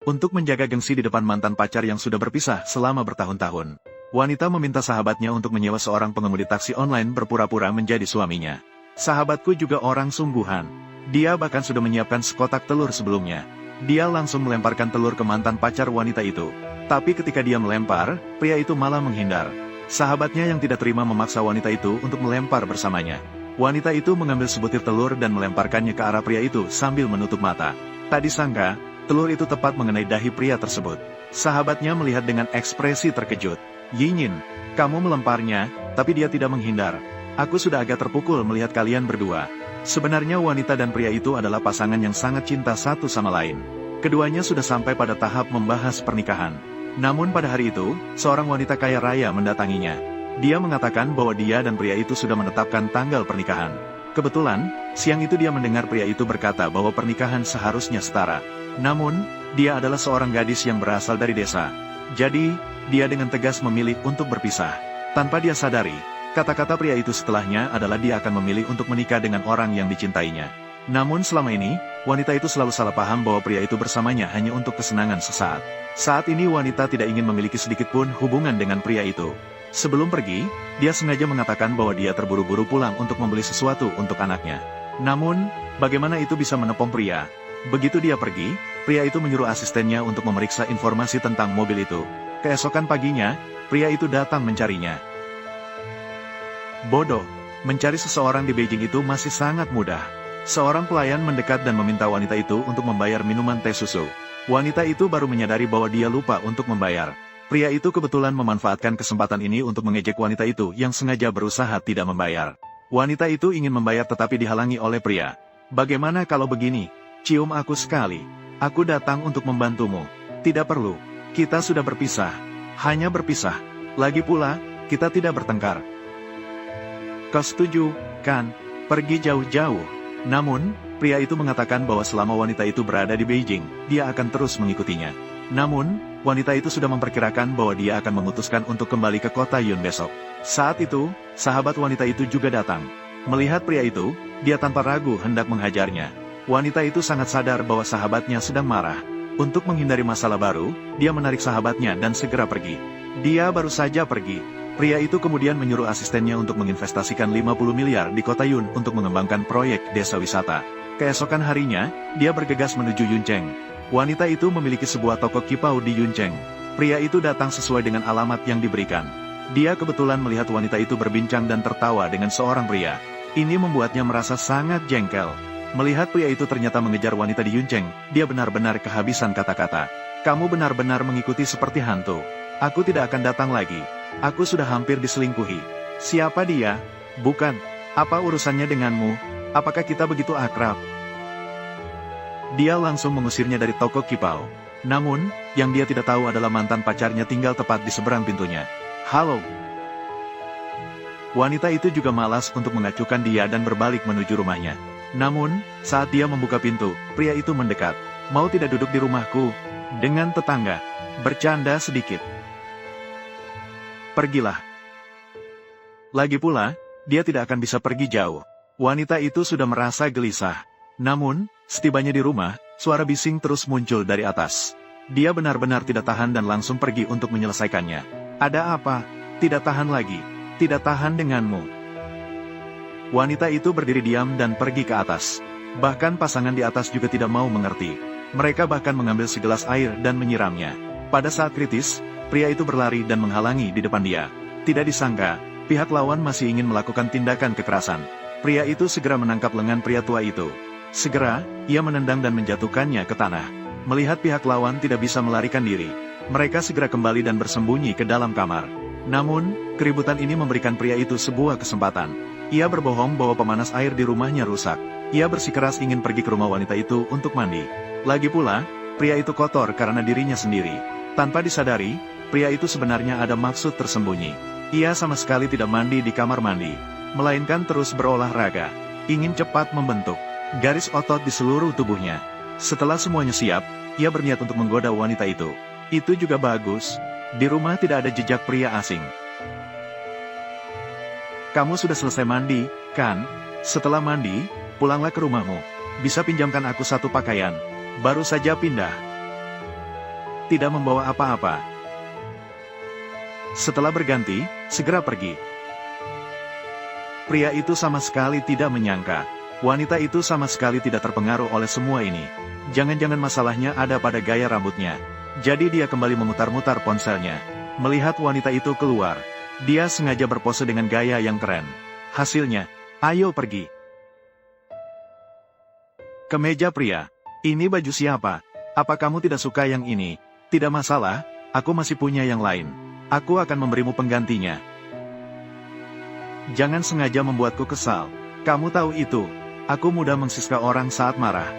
Untuk menjaga gengsi di depan mantan pacar yang sudah berpisah selama bertahun-tahun, wanita meminta sahabatnya untuk menyewa seorang pengemudi taksi online berpura-pura menjadi suaminya. Sahabatku juga orang sungguhan. Dia bahkan sudah menyiapkan sekotak telur sebelumnya. Dia langsung melemparkan telur ke mantan pacar wanita itu. Tapi ketika dia melempar, pria itu malah menghindar. Sahabatnya yang tidak terima memaksa wanita itu untuk melempar bersamanya. Wanita itu mengambil sebutir telur dan melemparkannya ke arah pria itu sambil menutup mata. Tak disangka, telur itu tepat mengenai dahi pria tersebut. Sahabatnya melihat dengan ekspresi terkejut. "Yinyin, kamu melemparnya, tapi dia tidak menghindar. Aku sudah agak terpukul melihat kalian berdua." Sebenarnya wanita dan pria itu adalah pasangan yang sangat cinta satu sama lain. Keduanya sudah sampai pada tahap membahas pernikahan. Namun pada hari itu, seorang wanita kaya raya mendatanginya. Dia mengatakan bahwa dia dan pria itu sudah menetapkan tanggal pernikahan. Kebetulan, siang itu dia mendengar pria itu berkata bahwa pernikahan seharusnya setara. Namun, dia adalah seorang gadis yang berasal dari desa. Jadi, dia dengan tegas memilih untuk berpisah. Tanpa dia sadari, kata-kata pria itu setelahnya adalah dia akan memilih untuk menikah dengan orang yang dicintainya. Namun selama ini, wanita itu selalu salah paham bahwa pria itu bersamanya hanya untuk kesenangan sesaat. Saat ini wanita tidak ingin memiliki sedikitpun hubungan dengan pria itu. Sebelum pergi, dia sengaja mengatakan bahwa dia terburu-buru pulang untuk membeli sesuatu untuk anaknya. Namun, bagaimana itu bisa menepung pria? Begitu dia pergi, pria itu menyuruh asistennya untuk memeriksa informasi tentang mobil itu. Keesokan paginya, pria itu datang mencarinya. Bodoh, mencari seseorang di Beijing itu masih sangat mudah. Seorang pelayan mendekat dan meminta wanita itu untuk membayar minuman teh susu. Wanita itu baru menyadari bahwa dia lupa untuk membayar. Pria itu kebetulan memanfaatkan kesempatan ini untuk mengejek wanita itu yang sengaja berusaha tidak membayar. Wanita itu ingin membayar tetapi dihalangi oleh pria. "Bagaimana kalau begini? Cium aku sekali. Aku datang untuk membantumu." "Tidak perlu. Kita sudah berpisah. Hanya berpisah. Lagi pula, kita tidak bertengkar." "Kau setuju, kan? Pergi jauh-jauh." Namun, pria itu mengatakan bahwa selama wanita itu berada di Beijing, dia akan terus mengikutinya. Namun, wanita itu sudah memperkirakan bahwa dia akan memutuskan untuk kembali ke kota Yun besok. Saat itu, sahabat wanita itu juga datang. Melihat pria itu, dia tanpa ragu hendak menghajarnya. Wanita itu sangat sadar bahwa sahabatnya sedang marah. Untuk menghindari masalah baru, dia menarik sahabatnya dan segera pergi. Dia baru saja pergi. Pria itu kemudian menyuruh asistennya untuk menginvestasikan 50 miliar di kota Yun untuk mengembangkan proyek desa wisata. Keesokan harinya, dia bergegas menuju Yuncheng. Wanita itu memiliki sebuah toko kipau di Yuncheng. Pria itu datang sesuai dengan alamat yang diberikan. Dia kebetulan melihat wanita itu berbincang dan tertawa dengan seorang pria. Ini membuatnya merasa sangat jengkel. Melihat pria itu ternyata mengejar wanita di Yuncheng, dia benar-benar kehabisan kata-kata. "Kamu benar-benar mengikuti seperti hantu. Aku tidak akan datang lagi. Aku sudah hampir diselingkuhi." "Siapa dia?" "Bukan. Apa urusannya denganmu? Apakah kita begitu akrab?" Dia langsung mengusirnya dari toko kipau. Namun, yang dia tidak tahu adalah mantan pacarnya tinggal tepat di seberang pintunya. "Halo." Wanita itu juga malas untuk mengacuhkan dia dan berbalik menuju rumahnya. Namun, saat dia membuka pintu, pria itu mendekat. "Mau tidak duduk di rumahku? Dengan tetangga. Bercanda sedikit. Pergilah." Lagi pula, dia tidak akan bisa pergi jauh. Wanita itu sudah merasa gelisah. Namun, setibanya di rumah, suara bising terus muncul dari atas. Dia benar-benar tidak tahan dan langsung pergi untuk menyelesaikannya. "Ada apa? Tidak tahan lagi. Tidak tahan denganmu." Wanita itu berdiri diam dan pergi ke atas. Bahkan pasangan di atas juga tidak mau mengerti. Mereka bahkan mengambil segelas air dan menyiramnya. Pada saat kritis, pria itu berlari dan menghalangi di depan dia. Tidak disangka, pihak lawan masih ingin melakukan tindakan kekerasan. Pria itu segera menangkap lengan pria tua itu. Segera, ia menendang dan menjatuhkannya ke tanah. Melihat pihak lawan tidak bisa melarikan diri, mereka segera kembali dan bersembunyi ke dalam kamar. Namun, keributan ini memberikan pria itu sebuah kesempatan. Ia berbohong bahwa pemanas air di rumahnya rusak. Ia bersikeras ingin pergi ke rumah wanita itu untuk mandi. Lagi pula, pria itu kotor karena dirinya sendiri. Tanpa disadari, pria itu sebenarnya ada maksud tersembunyi. Ia sama sekali tidak mandi di kamar mandi, melainkan terus berolahraga. Ingin cepat membentuk garis otot di seluruh tubuhnya. Setelah semuanya siap, ia berniat untuk menggoda wanita itu. Itu juga bagus. Di rumah tidak ada jejak pria asing. "Kamu sudah selesai mandi, kan? Setelah mandi, pulanglah ke rumahmu. Bisa pinjamkan aku satu pakaian. Baru saja pindah." tidak membawa apa-apa. Setelah berganti, segera pergi. Pria itu sama sekali tidak menyangka. Wanita itu sama sekali tidak terpengaruh oleh semua ini. Jangan-jangan masalahnya ada pada gaya rambutnya. Jadi dia kembali memutar-mutar ponselnya. Melihat wanita itu keluar, dia sengaja berpose dengan gaya yang keren. Hasilnya, ayo pergi. Kemeja pria. Ini baju siapa? Apa kamu tidak suka yang ini? Tidak masalah, aku masih punya yang lain. Aku akan memberimu penggantinya. Jangan sengaja membuatku kesal. Kamu tahu itu. Aku mudah mengsiska orang saat marah.